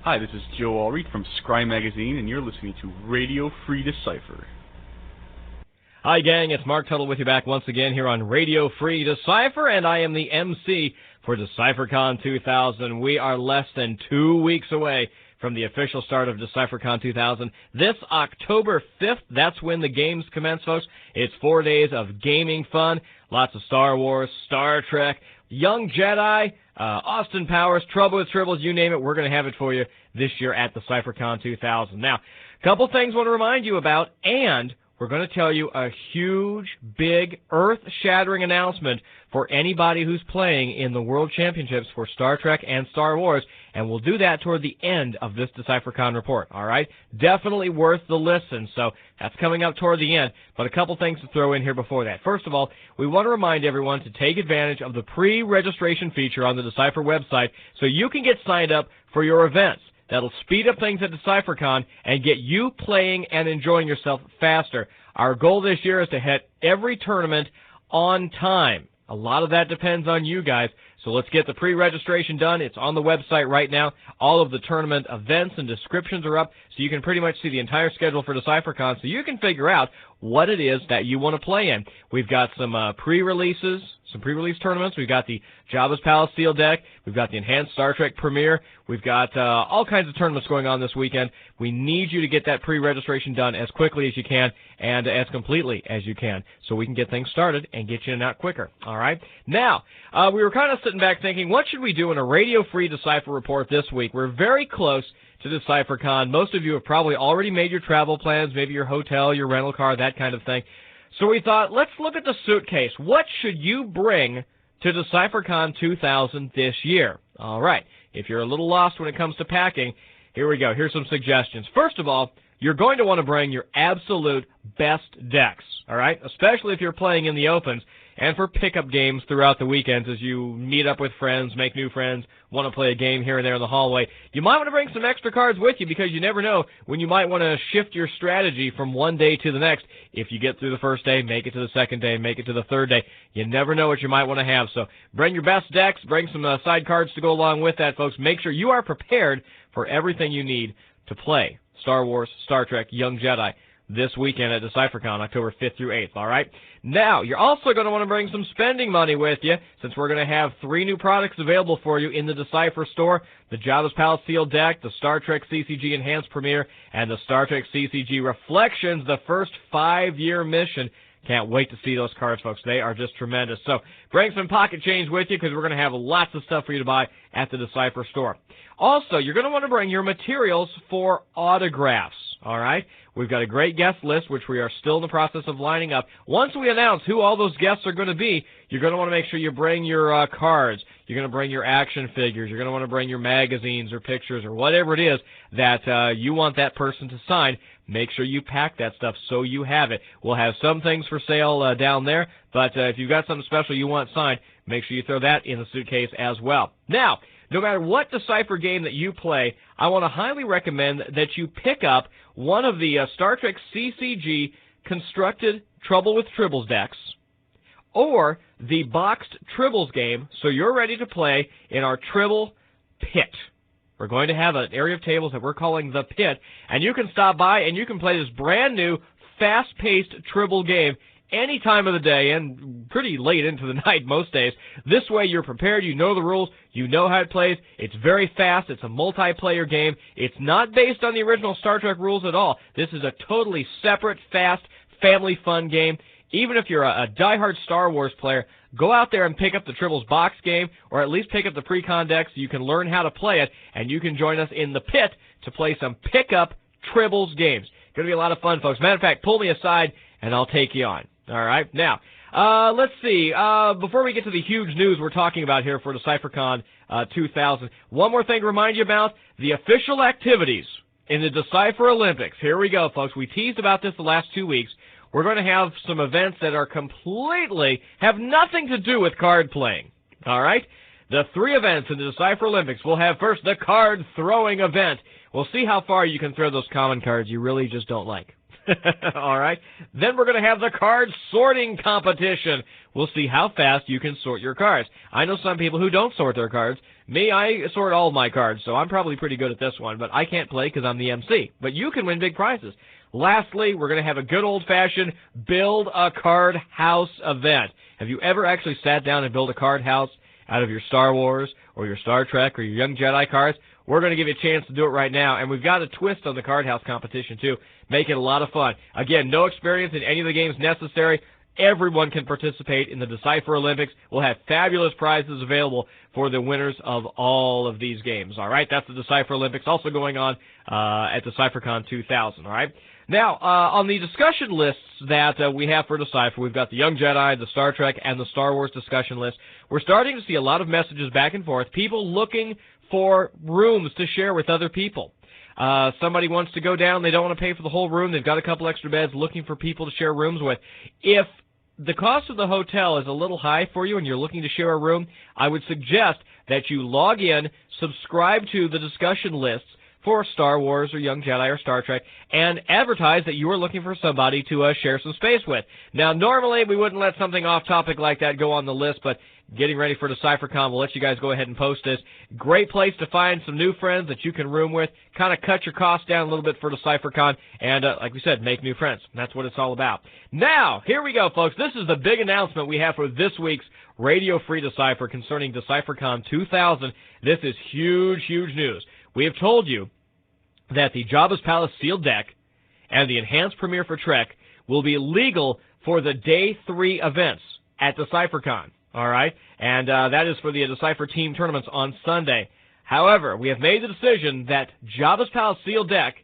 Hi, this is Joe Allreed from Scry Magazine, and you're listening to Radio Free Decipher. Hi, gang. It's Mark Tuttle with you back once again here on Radio Free Decipher, and I am the MC for DecipherCon 2000. We are less than 2 weeks away from the official start of DecipherCon 2000. This October 5th, that's when the games commence, folks. It's 4 days of gaming fun, lots of Star Wars, Star Trek, Young Jedi, Austin Powers, Trouble with Tribbles, you name it, we're going to have it for you this year at DecipherCon 2000. Now, a couple things I want to remind you about, and we're going to tell you a huge, big, earth-shattering announcement for anybody who's playing in the World Championships for Star Trek and Star Wars, and we'll do that toward the end of this DecipherCon report, all right? Definitely worth the listen, so that's coming up toward the end, but a couple things to throw in here before that. First of all, we want to remind everyone to take advantage of the pre-registration feature on the Decipher website so you can get signed up for your events. That'll speed up things at DecipherCon and get you playing and enjoying yourself faster. Our goal this year is to hit every tournament on time. A lot of that depends on you guys, so let's get the pre-registration done. It's on the website right now. All of the tournament events and descriptions are up, so you can pretty much see the entire schedule for DecipherCon, so you can figure out what it is that you want to play in. We've got some pre-releases, some pre-release tournaments. We've got the Jabba's Palace Seal Deck. We've got the Enhanced Star Trek Premiere. We've got all kinds of tournaments going on this weekend. We need you to get that pre-registration done as quickly as you can and as completely as you can so we can get things started and get you in and out quicker. All right? Now, we were kind of sitting back thinking, what should we do in a radio-free Decipher report this week? We're very close to DecipherCon. Most of you have probably already made your travel plans, maybe your hotel, your rental car, that kind of thing. So we thought, let's look at the suitcase. What should you bring to DecipherCon 2000 this year? All right. If you're a little lost when it comes to packing, here we go. Here's some suggestions. First of all, you're going to want to bring your absolute best decks, all right? Especially if you're playing in the opens and for pickup games throughout the weekends as you meet up with friends, make new friends, want to play a game here and there in the hallway. You might want to bring some extra cards with you because you never know when you might want to shift your strategy from one day to the next. If you get through the first day, make it to the second day, make it to the third day. You never know what you might want to have. So bring your best decks, bring some side cards to go along with that, folks. Make sure you are prepared for everything you need to play Star Wars, Star Trek, Young Jedi this weekend at DecipherCon, October 5th through 8th, all right? Now, you're also going to want to bring some spending money with you, since we're going to have 3 new products available for you in the Decipher store, the Jabba's Palace Sealed Deck, the Star Trek CCG Enhanced Premiere, and the Star Trek CCG Reflections, the first 5-year mission. Can't wait to see those cards, folks. They are just tremendous. So bring some pocket change with you because we're going to have lots of stuff for you to buy at the Decipher store. Also, you're going to want to bring your materials for autographs, all right? We've got a great guest list, which we are still in the process of lining up. Once we announce who all those guests are going to be, you're going to want to make sure you bring your cards. You're going to bring your action figures. You're going to want to bring your magazines or pictures or whatever it is that you want that person to sign. Make sure you pack that stuff so you have it. We'll have some things for sale down there, but if you've got something special you want signed, make sure you throw that in the suitcase as well. Now, no matter what Decipher game that you play, I want to highly recommend that you pick up one of the Star Trek CCG constructed Trouble with Tribbles decks or the boxed Tribbles game so you're ready to play in our Tribble Pit. We're going to have an area of tables that we're calling the Pit, and you can stop by and you can play this brand new, fast-paced Tribble game any time of the day and pretty late into the night most days. This way you're prepared, you know the rules, you know how it plays. It's very fast, it's a multiplayer game. It's not based on the original Star Trek rules at all. This is a totally separate, fast, family fun game. Even if you're a diehard Star Wars player, go out there and pick up the Tribbles box game, or at least pick up the pre-con deck so you can learn how to play it, and you can join us in the Pit to play some pick-up Tribbles games. Going to be a lot of fun, folks. Matter of fact, pull me aside, and I'll take you on. All right? Now, let's see. Before we get to the huge news we're talking about here for DecipherCon 2000, one more thing to remind you about, the official activities in the Decipher Olympics. Here we go, folks. We teased about this the last 2 weeks. We're going to have some events that are completely, have nothing to do with card playing. All right? The 3 events in the Decipher Olympics. We'll have first the card throwing event. We'll see how far you can throw those common cards you really just don't like. All right. Then we're going to have the card sorting competition. We'll see how fast you can sort your cards. I know some people who don't sort their cards. Me, I sort all my cards, so I'm probably pretty good at this one, but I can't play because I'm the MC. But you can win big prizes. Lastly, we're going to have a good old-fashioned build a card house event. Have you ever actually sat down and built a card house out of your Star Wars or your Star Trek or your Young Jedi cards? We're going to give you a chance to do it right now, and we've got a twist on the card house competition, too. Make it a lot of fun. Again, no experience in any of the games necessary. Everyone can participate in the Decipher Olympics. We'll have fabulous prizes available for the winners of all of these games. All right, that's the Decipher Olympics, also going on at DecipherCon 2000. All right. Now, on the discussion lists that we have for Decipher, we've got the Young Jedi, the Star Trek, and the Star Wars discussion list. We're starting to see a lot of messages back and forth, people looking for rooms to share with other people. Somebody wants to go down, they don't want to pay for the whole room, they've got a couple extra beds, looking for people to share rooms with. If the cost of the hotel is a little high for you and you're looking to share a room, I would suggest that you log in, subscribe to the discussion lists for Star Wars or Young Jedi or Star Trek, and advertise that you are looking for somebody to share some space with. Now, normally we wouldn't let something off-topic like that go on the list, but getting ready for DecipherCon, we'll let you guys go ahead and post this. Great place to find some new friends that you can room with, kind of cut your costs down a little bit for DecipherCon, and like we said, make new friends. That's what it's all about. Now, here we go, folks. This is the big announcement we have for this week's Radio Free Decipher concerning DecipherCon 2000. This is huge, huge news. We have told you that the Jabba's Palace sealed deck and the enhanced premiere for Trek will be legal for the Day 3 events at DecipherCon. All right? And that is for the Decipher team tournaments on Sunday. However, we have made the decision that Jabba's Palace sealed deck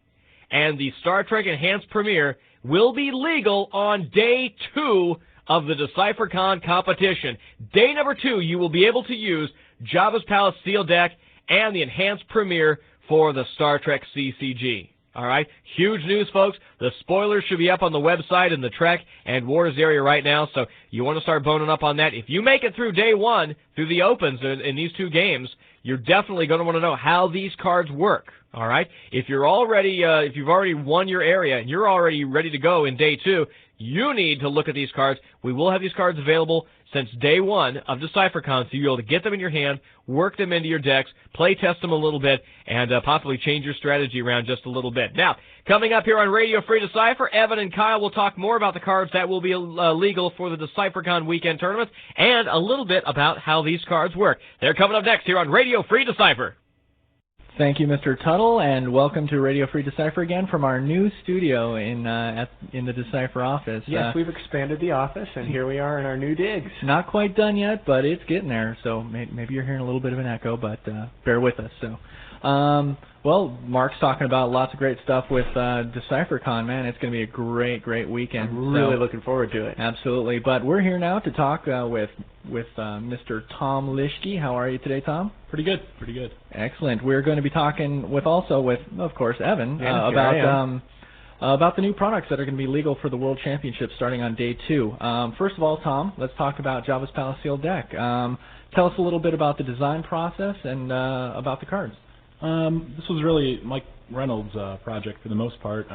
and the Star Trek enhanced premiere will be legal on Day 2 of the DecipherCon competition. Day number 2, you will be able to use Jabba's Palace sealed deck and the enhanced premiere for the Star Trek CCG. All right? Huge news, folks. The spoilers should be up on the website in the Trek and Wars area right now, so you want to start boning up on that. If you make it through Day 1, through the opens in these two games, you're definitely going to want to know how these cards work. All right? If you're already, if you've already won your area and you're already ready to go in Day 2, you need to look at these cards. We will have these cards available since Day 1 of DecipherCon, so you'll be able to get them in your hand, work them into your decks, play test them a little bit, and possibly change your strategy around just a little bit. Now, coming up here on Radio Free Decipher, Evan and Kyle will talk more about the cards that will be legal for the DecipherCon weekend tournaments, and a little bit about how these cards work. They're coming up next here on Radio Free Decipher. Thank you, Mr. Tuttle, and welcome to Radio Free Decipher again from our new studio in the Decipher office. Yes, we've expanded the office, and here we are in our new digs. Not quite done yet, but it's getting there, so maybe you're hearing a little bit of an echo, but bear with us. So, well, Mark's talking about lots of great stuff with DecipherCon, man. It's going to be a great, great weekend. I'm really looking forward to it. Absolutely, but we're here now to talk with Mr. Tom Lischke. How are you today, Tom? Pretty good, pretty good. Excellent. We're going to be talking with, of course, Evan about the new products that are going to be legal for the World Championship starting on Day 2. First of all, Tom, let's talk about Jabba's Palace sealed deck. Tell us a little bit about the design process and about the cards. This was really Mike Reynolds' project for the most part.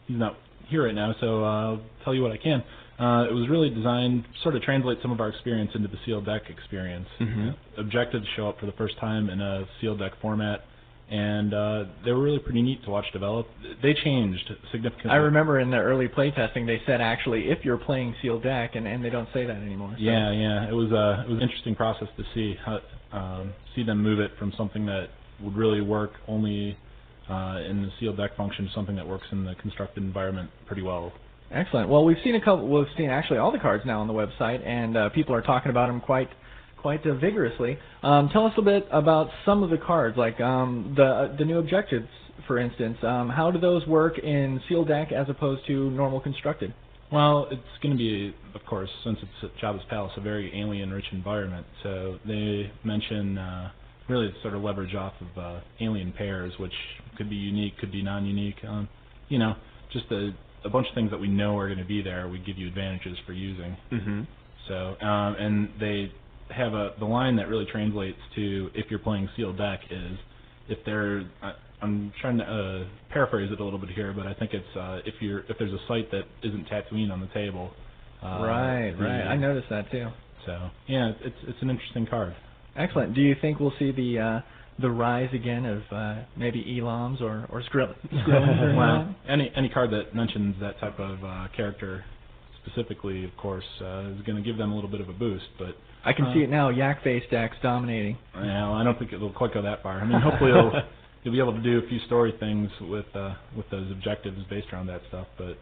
He's not here right now, so I'll tell you what I can. It was really designed to sort of translate some of our experience into the sealed deck experience. Objectives show up for the first time in a sealed deck format, and they were really pretty neat to watch develop. They changed significantly. I remember in the early playtesting they said actually if you're playing sealed deck, and they don't say that anymore. So. Yeah, it was an interesting process to see them move it from something that would really work only in the sealed deck function to something that works in the constructed environment pretty well. Excellent. Well, we've seen actually all the cards now on the website, and people are talking about them quite vigorously. Tell us a bit about some of the cards, like the new objectives, for instance. How do those work in sealed deck as opposed to normal constructed? Well, it's going to be, of course, since it's at Jabba's Palace, a very alien-rich environment. So they mention really sort of leverage off of alien pairs, which could be unique, could be non-unique. Just a bunch of things that we know are going to be there. We give you advantages for using. So, and they have the line that really translates to if you're playing sealed deck is if they're, I'm trying to paraphrase it a little bit here, but I think it's if there's a site that isn't Tatooine on the table. Right. I noticed that too. So yeah, it's an interesting card. Excellent. Do you think we'll see the rise again of maybe Elams or Skrillings? Well, any card that mentions that type of character specifically, of course, is going to give them a little bit of a boost. But I can see it now. Yak face decks dominating. Well, I don't think it'll quite go that far. I mean, hopefully you'll be able to do a few story things with those objectives based around that stuff. But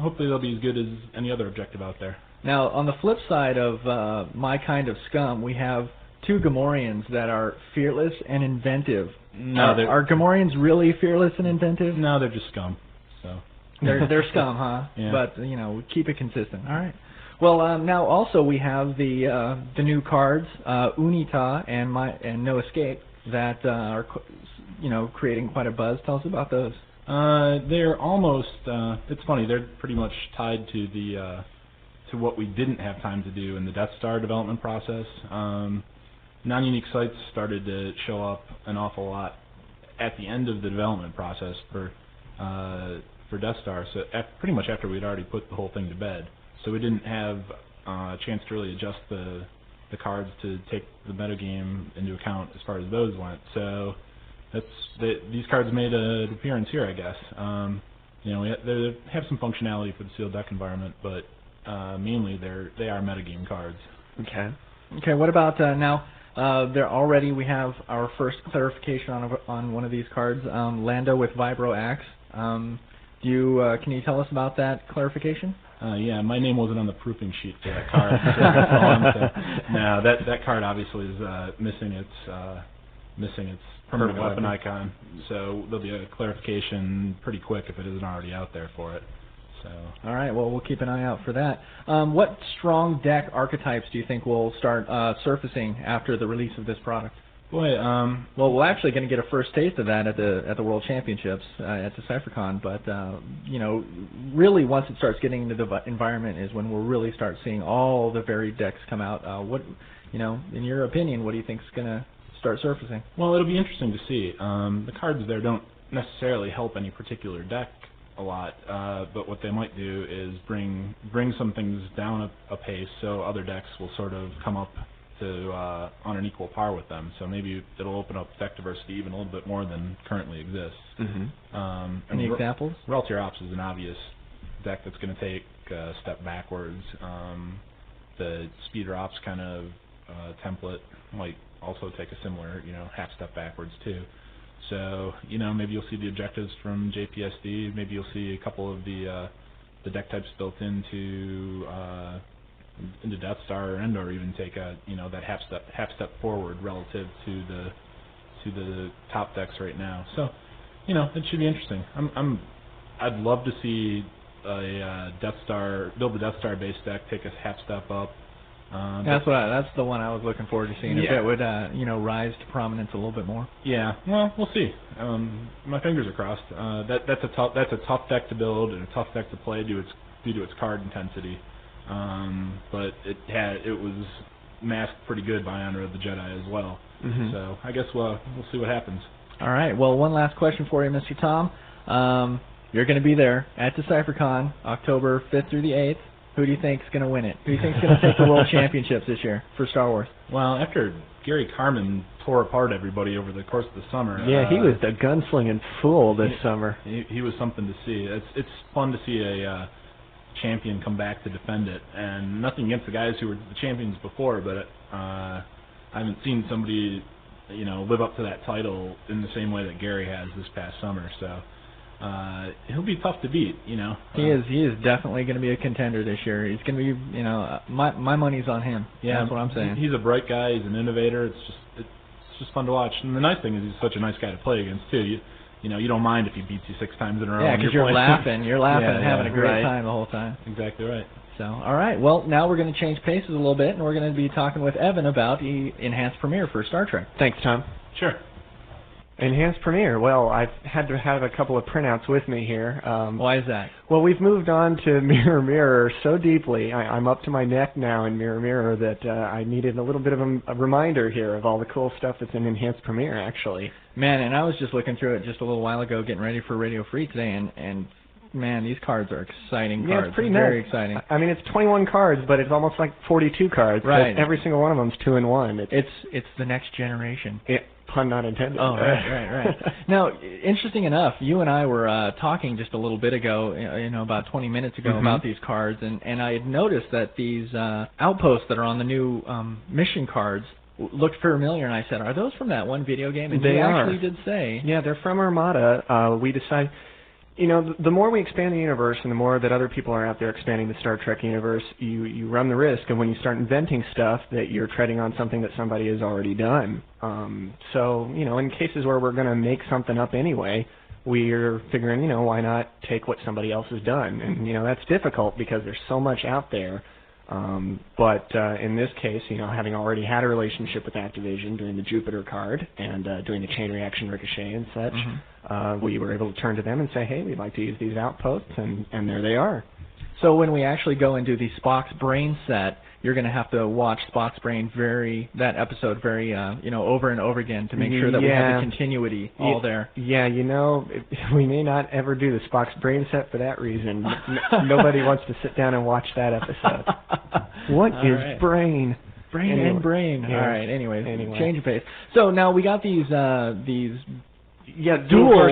hopefully they'll be as good as any other objective out there. Now, on the flip side of My Kind of Scum, we have 2 Gamorreans that are fearless and inventive. No, are Gamorreans really fearless and inventive? No, they're just scum. So they're scum, huh? Yeah. But keep it consistent. All right. Well, now also we have the new cards, Unita and No Escape, that are creating quite a buzz. Tell us about those. They're almost. It's funny. They're pretty much tied to the to what we didn't have time to do in the Death Star development process. Non-unique sites started to show up an awful lot at the end of the development process for Death Star. So pretty much after we'd already put the whole thing to bed. So we didn't have a chance to really adjust the cards to take the metagame into account as far as those went. So these cards made an appearance here, I guess. They have some functionality for the sealed deck environment, but mainly they are metagame cards. Okay. What about now? We have our first clarification on one of these cards, Lando with Vibro Axe. Can you tell us about that clarification? Yeah, my name wasn't on the proofing sheet for that card. No, that card obviously is missing its permanent weapon icon. So there'll be a clarification pretty quick if it isn't already out there for it. So. All right, well, we'll keep an eye out for that. What strong deck archetypes do you think will start surfacing after the release of this product? Boy, well, we're actually going to get a first taste of that at the World Championships at DecipherCon. But really, once it starts getting into the environment, is when we'll really start seeing all the varied decks come out. In your opinion, what do you think is going to start surfacing? Well, it'll be interesting to see. The cards there don't necessarily help any particular deck a lot, but what they might do is bring some things down a pace, so other decks will sort of come up to on an equal par with them. So maybe it'll open up deck diversity even a little bit more than currently exists. Mm-hmm. Any examples? Reltier Ops is an obvious deck that's going to take a step backwards. The Speeder Ops kind of template might also take a similar, half step backwards too. So, maybe you'll see the objectives from JPSD. Maybe you'll see a couple of the deck types built into Death Star or even take that half step forward relative to the top decks right now. So, it should be interesting. I'd love to see a build a Death Star based deck, take a half step up. That's the one I was looking forward to seeing. If it would rise to prominence a little bit more. Yeah, well, we'll see. My fingers are crossed. That's a tough deck to build and a tough deck to play due to its card intensity. But it was masked pretty good by Honor of the Jedi as well. Mm-hmm. So I guess we'll see what happens. All right. Well, one last question for you, Mr. Tom. You're going to be there at DecipherCon, October 5th through the 8th. Who do you think is going to win it? Who do you think is going to take the World Championships this year for Star Wars? Well, after Gary Carman tore apart everybody over the course of the summer. Yeah, he was the gunslinging fool this summer. He was something to see. It's fun to see a champion come back to defend it, and nothing against the guys who were the champions before, but I haven't seen somebody live up to that title in the same way that Gary has this past summer. So. He'll be tough to beat, He is definitely going to be a contender this year. He's going to be, my money's on him. Yeah, that's what I'm saying. He's a bright guy. He's an innovator. It's just fun to watch. And the nice thing is he's such a nice guy to play against too. You don't mind if he beats you 6 times in a row. Yeah, because you're laughing and having a great time the whole time. Exactly right. So, all right. Well, now we're going to change paces a little bit, and we're going to be talking with Evan about the Enhanced Premiere for Star Trek. Thanks, Tom. Sure. Enhanced Premiere. Well, I've had to have a couple of printouts with me here. Why is that? Well, we've moved on to Mirror Mirror so deeply. I'm up to my neck now in Mirror Mirror that I needed a little bit of a reminder here of all the cool stuff that's in Enhanced Premiere, actually. Man, and I was just looking through it just a little while ago, getting ready for Radio Free today, and man, these cards are exciting cards. Yeah, it's pretty very nice. exciting. I mean, it's 21 cards, but it's almost like 42 cards. Right. Every single one of them's 2-in-1. It's the next generation. Pun not intended. Oh, right. Now, interesting enough, you and I were talking just a little bit ago, about 20 minutes ago, about these cards, and I had noticed that these outposts that are on the new mission cards looked familiar, and I said, are those from that one video game? And they actually did say. Yeah, they're from Armada. We decided, the more we expand the universe and the more that other people are out there expanding the Star Trek universe, you run the risk of when you start inventing stuff that you're treading on something that somebody has already done. So, in cases where we're going to make something up anyway, we're figuring, why not take what somebody else has done? And, that's difficult because there's so much out there. But in this case, having already had a relationship with Activision doing the Jupiter card and doing the chain reaction ricochet and such, we were able to turn to them and say, hey, we'd like to use these outposts, and there they are. So when we actually go and do the Spock's Brain set, you're going to have to watch Spock's Brain that episode very, over and over again to make sure that we have the continuity all there. Yeah, we may not ever do the Spock's Brain set for that reason. Nobody wants to sit down and watch that episode. What is brain? Brain anyway. and brain. Yeah. All right. Anyway, change of pace. So now we got these dual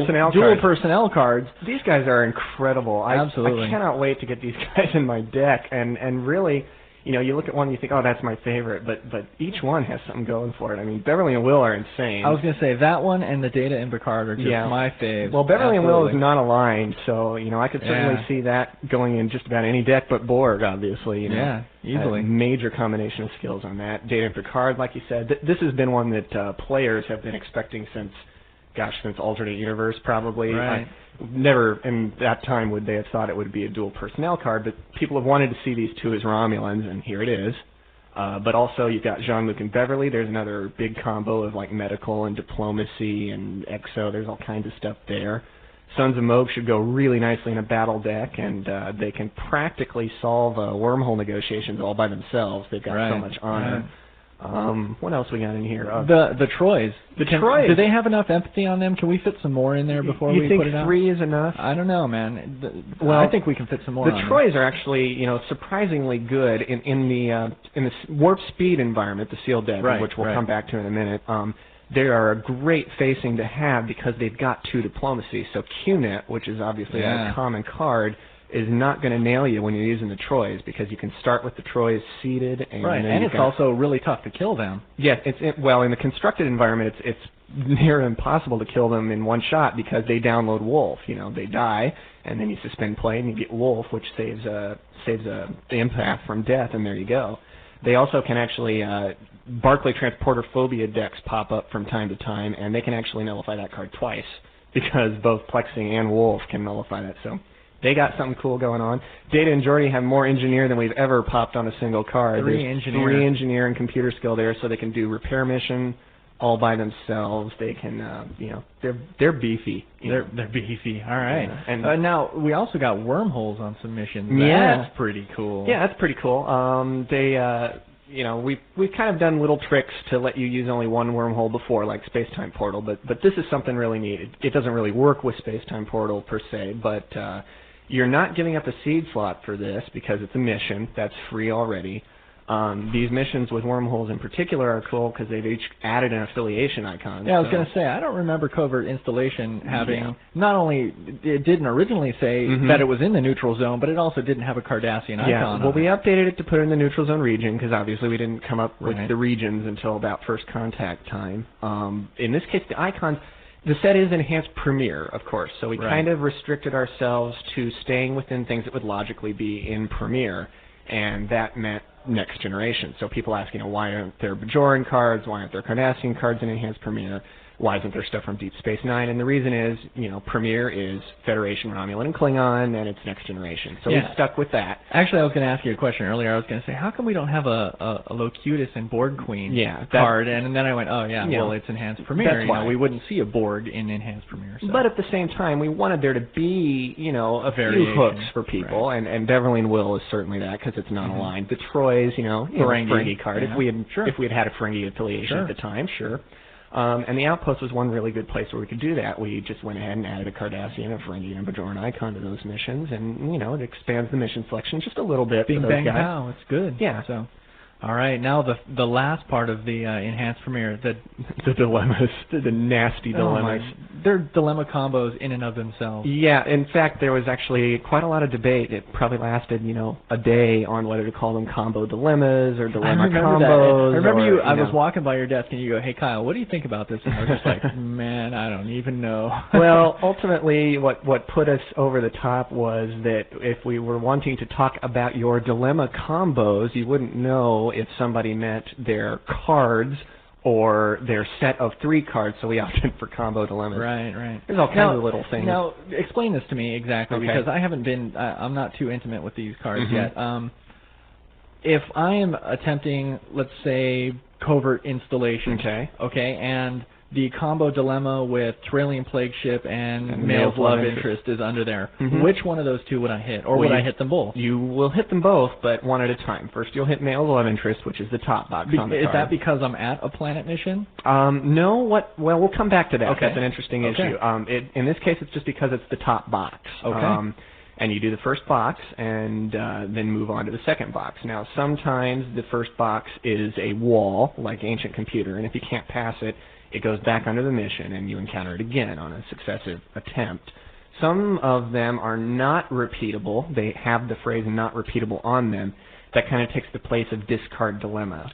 personnel cards. These guys are incredible. Absolutely. I cannot wait to get these guys in my deck. And really, you look at one and you think, oh, that's my favorite. But each one has something going for it. I mean, Beverly and Will are insane. I was going to say that one and the Data and Picard are just my faves. Well, Beverly and Will is not aligned, so I could certainly see that going in just about any deck but Borg, obviously. Yeah, easily. Major combination of skills on that. Data and Picard, like you said, this has been one that players have been expecting since Alternate Universe, probably. Right. Never in that time would they have thought it would be a dual personnel card, but people have wanted to see these two as Romulans, and here it is. But also you've got Jean-Luc and Beverly. There's another big combo of like medical and diplomacy and exo. There's all kinds of stuff there. Sons of Moog should go really nicely in a battle deck, and they can practically solve wormhole negotiations all by themselves. They've got so much honor. What else we got in here? The Troys. Troys. Do they have enough empathy on them? Can we fit some more in there before we put it out? You think 3 is enough? I don't know, man. Well, I think we can fit some more. The Troys are actually, surprisingly good in the warp speed environment, the sealed deck, which we'll come back to in a minute. They are a great facing to have because they've got 2 diplomacy. So QNet, which is obviously a common card, is not going to nail you when you're using the Troys because you can start with the Troys seated. And it's also really tough to kill them. Yeah, well, in the constructed environment, it's near impossible to kill them in one shot because they download Wolf. They die, and then you suspend play and you get Wolf, which saves the empath from death, and there you go. They also can actually Barclay Transporter Phobia decks pop up from time to time, and they can actually nullify that card twice because both Plexing and Wolf can nullify that. So they got something cool going on. Data and Geordi have more engineer than we've ever popped on a single card. Three engineer and computer skill there, so they can do repair mission all by themselves. They can, they're beefy. They're beefy. All right. Yeah. And now we also got Wormholes on submissions. Yeah, that's pretty cool. Yeah, that's pretty cool. We've kind of done little tricks to let you use only one wormhole before, like Space-Time Portal, but this is something really neat. It doesn't really work with Space-Time Portal per se, but you're not giving up a seed slot for this because it's a mission that's free already. These missions with wormholes in particular are cool because they've each added an affiliation icon. Yeah, I was going to say, I don't remember Covert Installation having, not only, it didn't originally say that it was in the neutral zone, but it also didn't have a Cardassian icon. Yeah, well, we updated it to put it in the neutral zone region because obviously we didn't come up with the regions until about first contact time. In this case, the icons, the set is Enhanced Premiere, of course, so we kind of restricted ourselves to staying within things that would logically be in Premiere, and that meant Next Generation. So people ask, why aren't there Bajoran cards? Why aren't there Cardassian cards in Enhanced Premiere? why isn't there stuff from Deep Space Nine? And the reason is, Premier is Federation, Romulan, and Klingon, and it's Next Generation. So we stuck with that. Actually, I was going to ask you a question earlier. I was going to say, how come we don't have a Locutus and Borg Queen card? And then I went, well, it's Enhanced Premier. That's why. We wouldn't see a Borg in Enhanced Premier. So. But at the same time, we wanted there to be, a few hooks for people, and Beverly and Will is certainly that because it's non-aligned. The Troy's, Ferengi card. Yeah. If we had a Ferengi affiliation at the time, sure. And the Outpost was one really good place where we could do that. We just went ahead and added a Cardassian, a Ferengi, and a Bajoran icon to those missions, and it expands the mission selection just a little bit. Bing for those bang guys. pow, it's good. Yeah. So, all right, now the last part of the Enhanced Premier, the dilemmas, the nasty dilemmas. They're dilemma combos in and of themselves. Yeah, in fact, there was actually quite a lot of debate. It probably lasted, a day on whether to call them combo dilemmas or dilemma combos. I remember I was walking by your desk and you go, "Hey Kyle, what do you think about this?" And I was just like, "Man, I don't even know." Well, ultimately, what put us over the top was that if we were wanting to talk about your dilemma combos, you wouldn't know if somebody meant their cards or their set of 3 cards, so we opted for combo dilemmas. Right. There's all kinds of little things. Now, explain this to me exactly, because I haven't been, I'm not too intimate with these cards yet. If I am attempting, let's say, covert installation, and the combo dilemma with Trillium Plague Ship and Male's Love Interest is under there, which one of those 2 would I hit? Or would I hit them both? You will hit them both, but one at a time. First, you'll hit Male's Love Interest, which is the top box on the card. Is that because I'm at a planet mission? No. Well, we'll come back to that. Okay. That's an interesting issue. In this case, it's just because it's the top box. Okay. And you do the first box and then move on to the second box. Now, sometimes the first box is a wall, like Ancient Computer, and if you can't pass it, it goes back under the mission, and you encounter it again on a successive attempt. Some of them are not repeatable. They have the phrase not repeatable on them. That kind of takes the place of discard dilemma.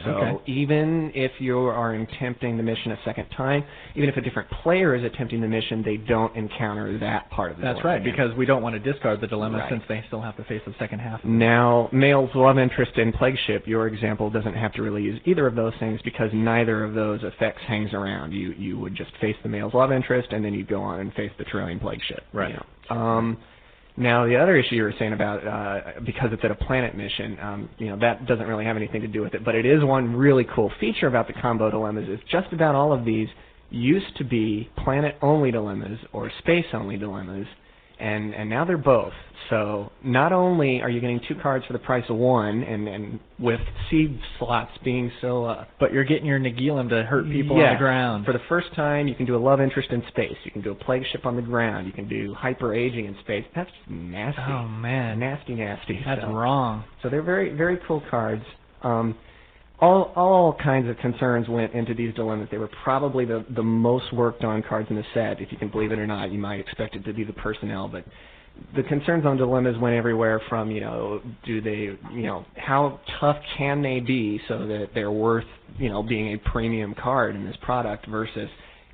So even if you are attempting the mission a second time, even if a different player is attempting the mission, they don't encounter that part of the dilemma. That's right, because we don't want to discard the dilemma since they still have to face the second half. Now, Male's Love Interest and Plague Ship, your example doesn't have to really use either of those things because neither of those effects hangs around. You would just face the Male's Love Interest and then you'd go on and face the Trillium Plague Ship. Right. Now, the other issue you were saying about because it's at a planet mission, that doesn't really have anything to do with it. But it is one really cool feature about the combo dilemmas is just about all of these used to be planet-only dilemmas or space-only dilemmas, and now they're both. So not only are you getting 2 cards for the price of 1, and with seed slots being so... but you're getting your Nagilum to hurt people on the ground. For the first time, you can do a Love Interest in space. You can do a Plague Ship on the ground. You can do Hyper-Aging in space. That's nasty. Oh, man. Nasty. That's wrong. So they're very, very cool cards. All kinds of concerns went into these dilemmas. They were probably the most worked on cards in the set. If you can believe it or not, you might expect it to be the personnel, but the concerns on dilemmas went everywhere from, do they, how tough can they be so that they're worth, being a premium card in this product versus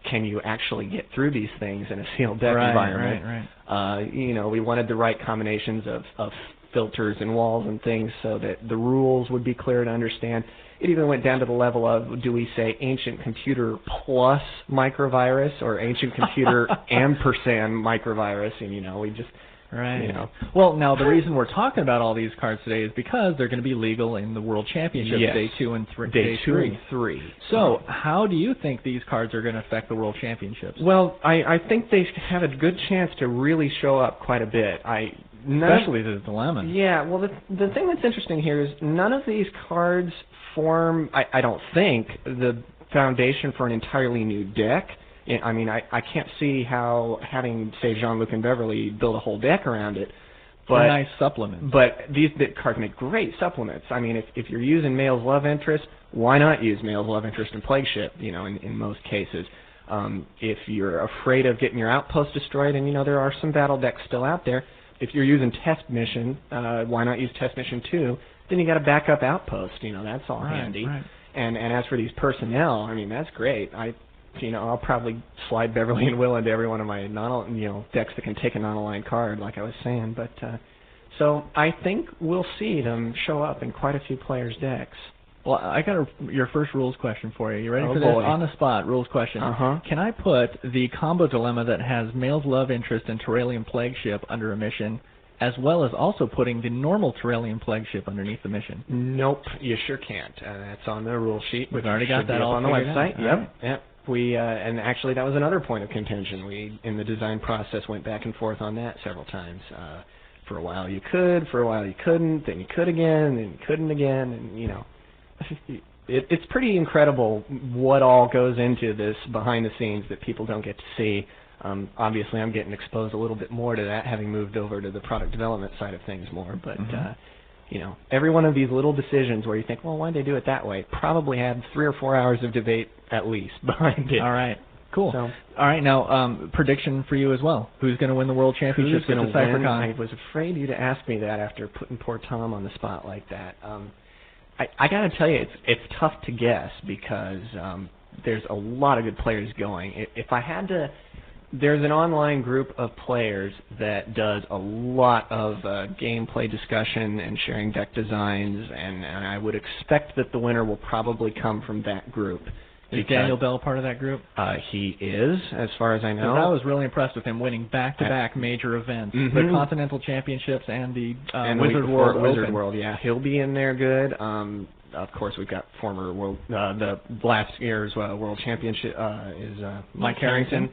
can you actually get through these things in a sealed deck environment? Right. We wanted the right combinations of filters and walls and things so that the rules would be clear to understand. It even went down to the level of, do we say Ancient Computer plus microvirus or Ancient Computer ampersand microvirus? And, we just... Right. Well, now the reason we're talking about all these cards today is because they're going to be legal in the World Championships Day 2 and 3. Day 2 and 3. So, how do you think these cards are going to affect the World Championships? Well, I think they have a good chance to really show up quite a bit. Especially the dilemma. Yeah. Well, the thing that's interesting here is none of these cards form, I don't think, the foundation for an entirely new deck. I mean, I can't see how having, say, Jean-Luc and Beverly build a whole deck around it. But a nice supplement. But these cards make great supplements. I mean, if you're using Male's Love Interest, why not use Male's Love Interest and Plague Ship, in most cases. If you're afraid of getting your outpost destroyed, and, there are some battle decks still out there, if you're using Test Mission, why not use Test Mission 2? Then you got a backup outpost, that's all handy. Right. And as for these personnel, I mean, that's great. I'll probably slide Beverly and Will into every one of my decks that can take a non-aligned card, like I was saying. But so I think we'll see them show up in quite a few players' decks. Well, I got your first rules question for you. You ready for this? Boy. On the spot, rules question. Can I put the combo dilemma that has Male's love interest and Terralium plague ship under a mission, as well as also putting the normal Terralium plague ship underneath the mission? Nope, you sure can't. That's on the rule sheet. We've already got that all on the website. Yep. Yep. We and actually that was another point of contention. We in the design process went back and forth on that several times. For a while you could, for a while you couldn't, then you could again, then you couldn't again, and you know. It's pretty incredible what all goes into this behind the scenes that people don't get to see. Obviously, I'm getting exposed a little bit more to that, having moved over to the product development side of things more. But you know, every one of these little decisions where you think, well, why'd they do it that way, probably had 3 or 4 hours of debate at least behind it. All right. Cool. So, all right, now prediction for you as well. Who's going to win the World Championship at DecipherCon? I was afraid you to ask me that after putting poor Tom on the spot like that. I got to tell you, it's tough to guess because there's a lot of good players going. If I had to, there's an online group of players that does a lot of gameplay discussion and sharing deck designs, and I would expect that the winner will probably come from that group. Is Daniel Bell part of that group? He is, as far as I know. I was really impressed with him winning back-to-back major events, the Continental Championships and the Wizard World. Yeah, he'll be in there good. Of course, we've got former world, the last year's World Championship is Mike Harrington.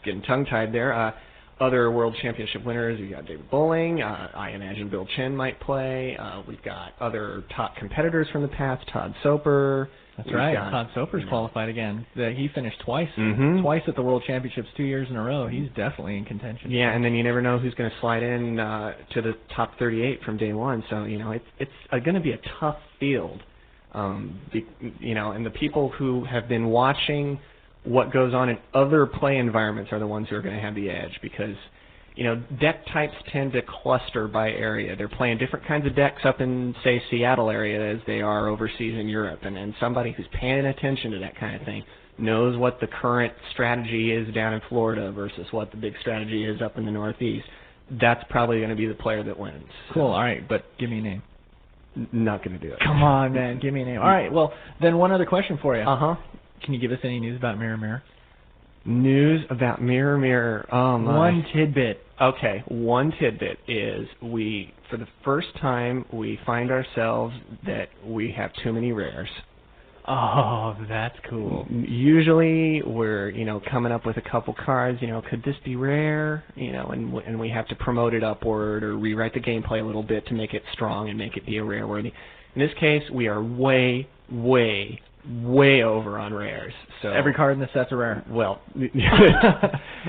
Getting tongue-tied there. Other World Championship winners, we've got David Bowling. I imagine Bill Chen might play. We've got other top competitors from the past, Todd Soper. That's right. Todd Soper's qualified again. He finished twice at the World Championships 2 years in a row. He's definitely in contention. Yeah, and then you never know who's going to slide in to the top 38 from day one. So, you know, it's going to be a tough field. You know, and the people who have been watching what goes on in other play environments are the ones who are going to have the edge because, you know, deck types tend to cluster by area. They're playing different kinds of decks up in, say, Seattle area as they are overseas in Europe. And somebody who's paying attention to that kind of thing knows what the current strategy is down in Florida versus what the big strategy is up in the Northeast. That's probably going to be the player that wins. Cool. All right, but give me a name. Not going to do it. Come on, man. Give me a name. All right, well, then one other question for you. Can you give us any news about Mirror Mirror? News about Mirror Mirror. Oh, my. One tidbit. Okay, one tidbit is for the first time, we find ourselves that we have too many rares. Oh, that's cool. Usually, we're, you know, coming up with a couple cards, you know, could this be rare? You know, and we have to promote it upward or rewrite the gameplay a little bit to make it strong and make it be a rare worthy. In this case, we are way over on rares. So every card in the set's a rare. Well,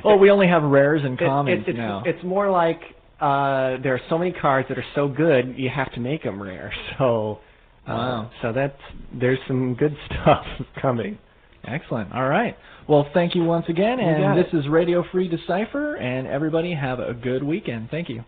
well, we only have rares and commons now. It's more like there are so many cards that are so good, you have to make them rare. So, wow. So there's some good stuff coming. Excellent. All right. Well, thank you once again, and this is Radio Free Decipher, and everybody have a good weekend. Thank you.